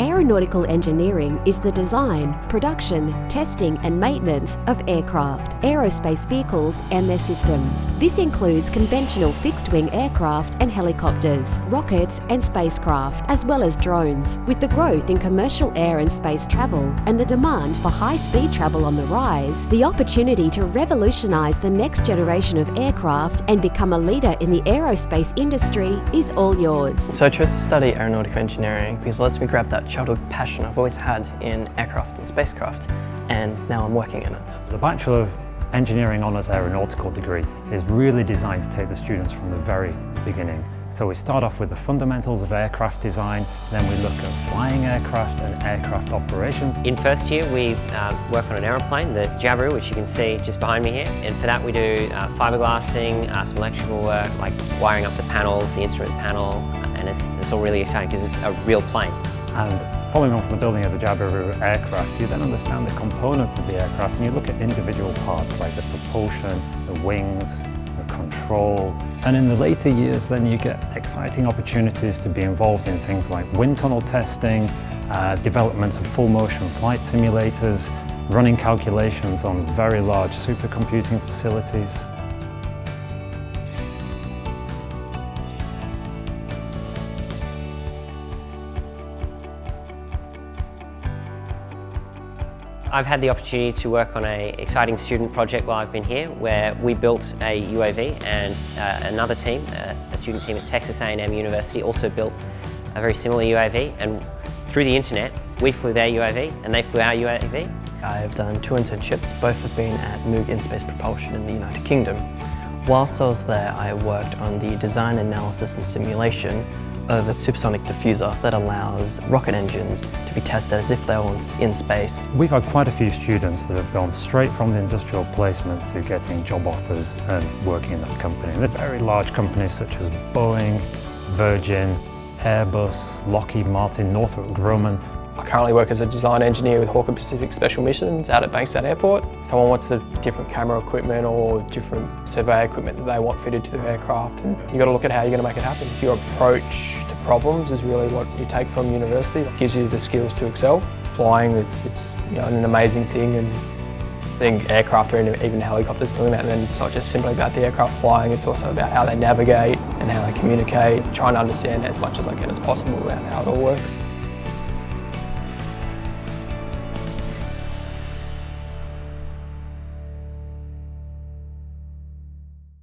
Aeronautical engineering is the design, production, testing and maintenance of aircraft, aerospace vehicles and their systems. This includes conventional fixed-wing aircraft and helicopters, rockets and spacecraft, as well as drones. With the growth in commercial air and space travel and the demand for high-speed travel on the rise, the opportunity to revolutionise the next generation of aircraft and become a leader in the aerospace industry is all yours. So I chose to study aeronautical engineering because it lets me grab that childhood passion I've always had in aircraft and spacecraft, and now I'm working in it. The Bachelor of Engineering Honours Aeronautical degree is really designed to take the students from the very beginning. So we start off with the fundamentals of aircraft design, then we look at flying aircraft and aircraft operations. In first year we work on an aeroplane, the Jabiru, which you can see just behind me here, and for that we do fiberglassing, some electrical work like wiring up the panels, the instrument panel, and it's all really exciting because it's a real plane. And following on from the building of the Jabiru aircraft, you then understand the components of the aircraft and you look at individual parts like the propulsion, the wings, the control. And in the later years then you get exciting opportunities to be involved in things like wind tunnel testing, development of full motion flight simulators, running calculations on very large supercomputing facilities. I've had the opportunity to work on an exciting student project while I've been here, where we built a UAV, and another team, a student team at Texas A&M University, also built a very similar UAV, and through the internet we flew their UAV and they flew our UAV. I've done 2 internships, both have been at Moog In-Space Propulsion in the United Kingdom. Whilst I was there, I worked on the design, analysis and simulation of a supersonic diffuser that allows rocket engines to be tested as if they were in space. We've had quite a few students that have gone straight from the industrial placement to getting job offers and working in that company. And they're very large companies such as Boeing, Virgin, Airbus, Lockheed Martin, Northrop Grumman. I currently work as a design engineer with Hawker Pacific Special Missions out at Bankstown Airport. Someone wants the different camera equipment or different survey equipment that they want fitted to their aircraft, and you've got to look at how you're going to make it happen. Your approach to problems is really what you take from university. It gives you the skills to excel. Flying, it's an amazing thing, and I think aircraft or even helicopters doing that, and then it's not just simply about the aircraft flying, it's also about how they navigate and how they communicate, trying to understand as much as I can as possible about how it all works.